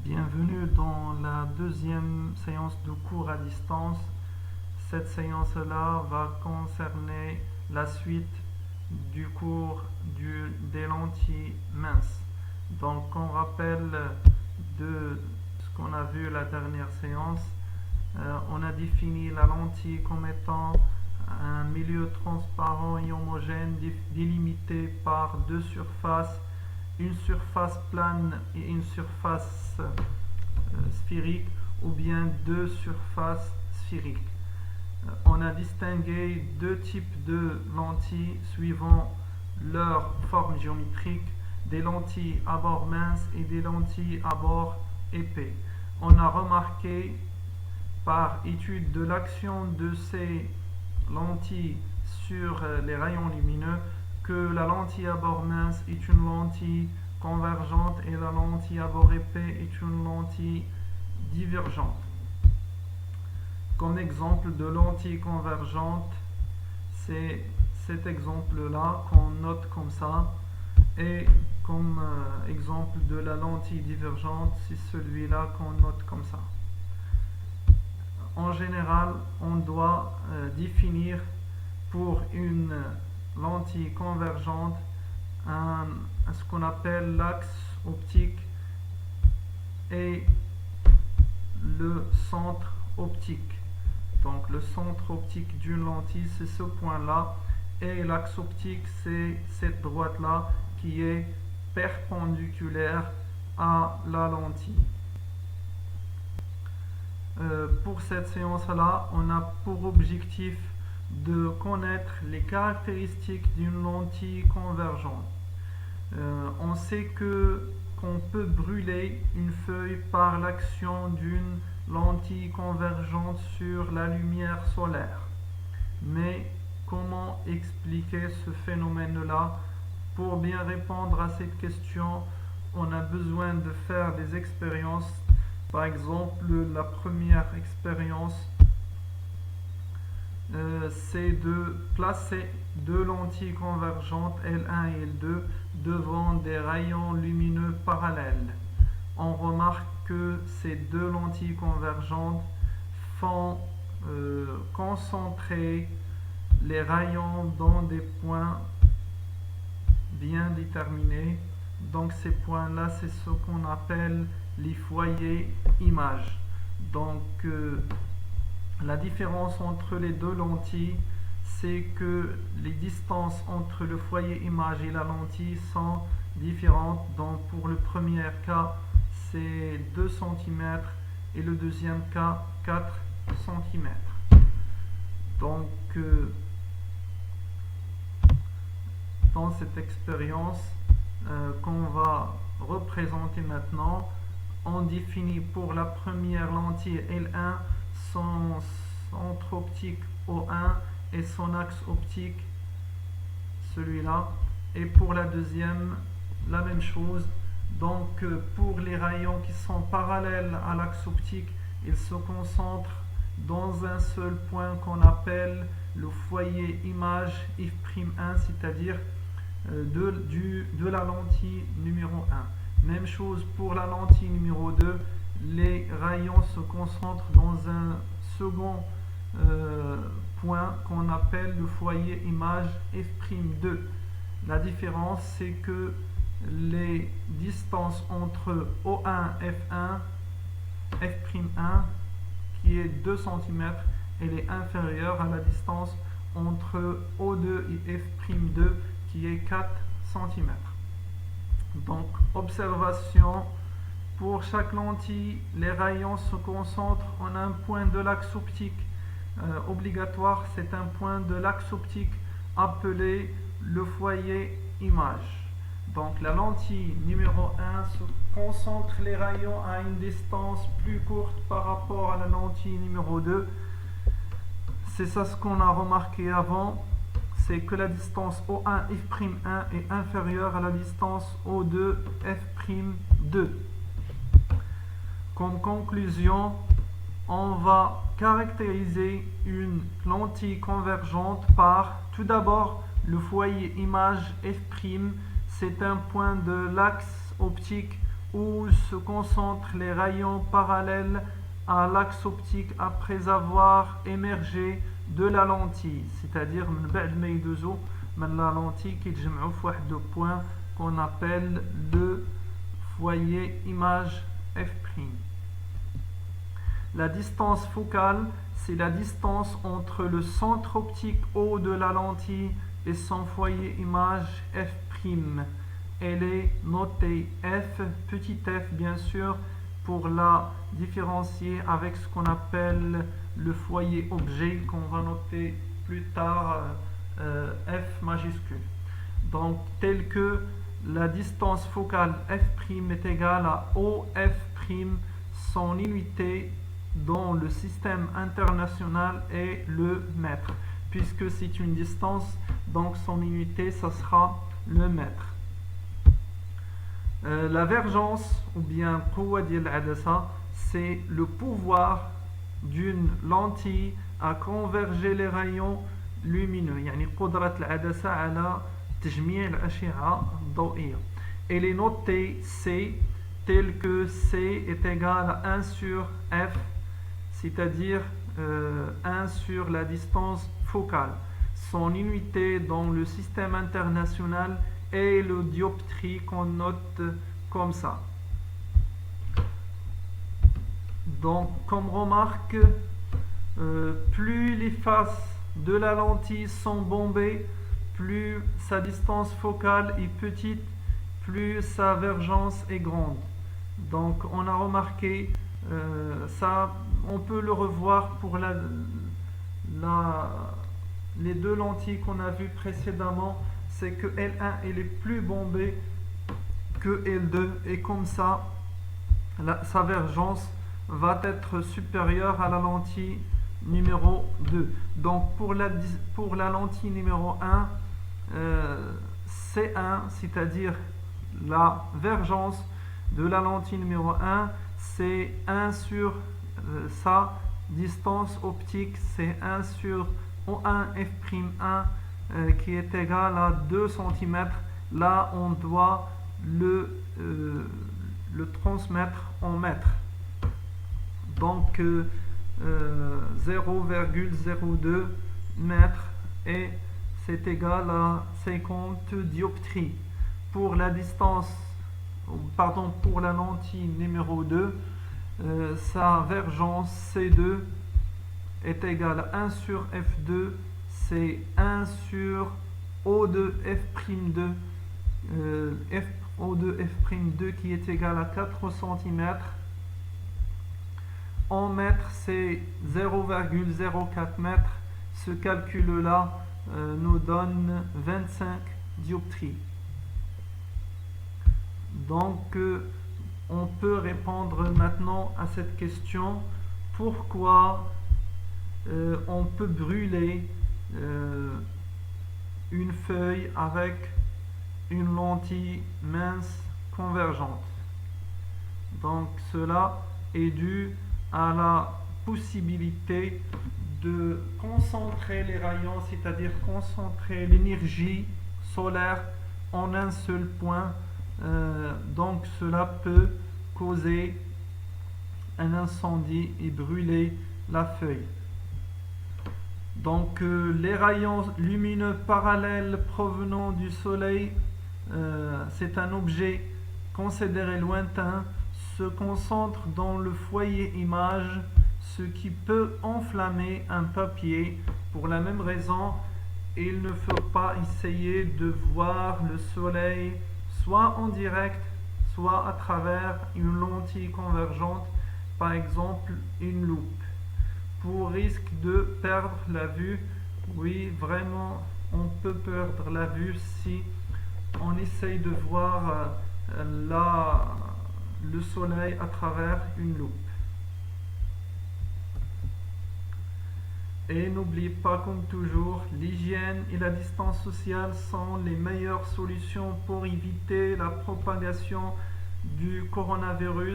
Bienvenue dans la deuxième séance de cours à distance. Cette séance-là va concerner la suite du cours des lentilles minces. Donc on rappelle de ce qu'on a vu la dernière séance. On a défini la lentille comme étant un milieu transparent et homogène délimité par deux surfaces, une surface plane et une surface sphérique, ou bien deux surfaces sphériques. On a distingué deux types de lentilles suivant leur forme géométrique, des lentilles à bord mince et des lentilles à bord épais. On a remarqué par étude de l'action de ces lentilles sur les rayons lumineux que la lentille à bord mince est une lentille convergente et la lentille à bord épais est une lentille divergente. Comme exemple de lentille convergente, c'est cet exemple-là qu'on note comme ça, et comme exemple de la lentille divergente, c'est celui-là qu'on note comme ça. En général, on doit définir pour une lentille convergente ce qu'on appelle l'axe optique et le centre optique. Donc le centre optique d'une lentille, c'est ce point-là, et l'axe optique, c'est cette droite-là qui est perpendiculaire à la lentille. Pour cette séance-là, on a pour objectif de connaître les caractéristiques d'une lentille convergente. On sait qu'on peut brûler une feuille par l'action d'une lentille convergente sur la lumière solaire. Mais comment expliquer ce phénomène-là? Pour bien répondre à cette question, on a besoin de faire des expériences. Par exemple, la première expérience, c'est de placer deux lentilles convergentes L1 et L2 devant des rayons lumineux parallèles. On remarque que ces deux lentilles convergentes font concentrer les rayons dans des points bien déterminés. Donc ces points-là, c'est ce qu'on appelle les foyers images. Donc la différence entre les deux lentilles, c'est que les distances entre le foyer image et la lentille sont différentes. Donc pour le premier cas, c'est 2 cm et le deuxième cas, 4 cm. Donc dans cette expérience qu'on va représenter maintenant, on définit pour la première lentille L1 son centre optique O1 et son axe optique, celui-là. Et pour la deuxième, la même chose. Donc pour les rayons qui sont parallèles à l'axe optique, ils se concentrent dans un seul point qu'on appelle le foyer image F'1, c'est-à-dire de la lentille numéro 1. Même chose pour la lentille numéro 2, les rayons se concentrent dans un second point qu'on appelle le foyer image F'2. La différence, c'est que les distances entre O1 F1 F'1 qui est 2 cm, elle est inférieure à la distance entre O2 et F'2 qui est 4 cm. Donc observation, pour chaque lentille, les rayons se concentrent en un point de l'axe optique obligatoire, c'est un point de l'axe optique appelé le foyer image. Donc la lentille numéro 1 se concentre les rayons à une distance plus courte par rapport à la lentille numéro 2. C'est ça ce qu'on a remarqué avant, c'est que la distance O1 F'1 est inférieure à la distance O2 F'2. Comme conclusion, on va caractériser une lentille convergente par tout d'abord le foyer image F', c'est un point de l'axe optique où se concentrent les rayons parallèles à l'axe optique après avoir émergé de la lentille, c'est-à-dire من بعد ما يدوزوا من la lentille كيتجمعوا في واحد le point qu'on appelle le foyer image f'. La distance focale, c'est la distance entre le centre optique O de la lentille et son foyer image f'. Elle est notée f, petit f bien sûr, pour la différencier avec ce qu'on appelle le foyer objet qu'on va noter plus tard f majuscule. Donc tel que la distance focale f' est égale à OF', son unité dans le système international est le mètre. Puisque c'est une distance, donc son unité, ça sera le mètre. La vergence, ou bien قوة ديال العدسة, c'est le pouvoir d'une lentille à converger les rayons lumineux. يعني قدرة العدسة على تجميع الأشعة الضوئية. Elle est notée C tel que C est égal à 1 sur F, c'est-à-dire 1 sur la distance focale. Son unité dans le système international est le dioptrie qu'on note comme ça. Donc, comme remarque, plus les faces de la lentille sont bombées, plus sa distance focale est petite, plus sa vergence est grande. Donc, on a remarqué ça, on peut le revoir pour les deux lentilles qu'on a vues précédemment, c'est que L1 elle est plus bombée que L2 et comme ça sa vergence va être supérieure à la lentille numéro 2. Donc pour la lentille numéro 1, C1, c'est-à-dire la vergence de la lentille numéro 1, c'est 1 sur sa distance optique, c'est 1 sur O1 f'1 qui est égal à 2 cm. Là, on doit le transmettre en mètres. Donc, 0,02 mètres et c'est égal à 50 dioptries. Pour la distance, pardon, pour la lentille numéro 2, sa vergence C2 est égale à 1 sur F2, c'est 1 sur O2 F'2, O2 F'2 qui est égal à 4 cm. En mètres, c'est 0,04 mètres. Ce calcul-là nous donne 25 dioptries. Donc, on peut répondre maintenant à cette question. Pourquoi on peut brûler une feuille avec une lentille mince convergente? Donc, cela est dû à la possibilité de concentrer les rayons, c'est-à-dire concentrer l'énergie solaire en un seul point. Donc cela peut causer un incendie et brûler la feuille. Donc les rayons lumineux parallèles provenant du soleil, c'est un objet considéré lointain, se concentre dans le foyer image, ce qui peut enflammer un papier. Pour la même raison, il ne faut pas essayer de voir le soleil soit en direct, soit à travers une lentille convergente, par exemple une loupe, pour risque de perdre la vue. Oui, vraiment, on peut perdre la vue si on essaye de voir le soleil à travers une loupe. Et n'oubliez pas, comme toujours, l'hygiène et la distance sociale sont les meilleures solutions pour éviter la propagation du coronavirus.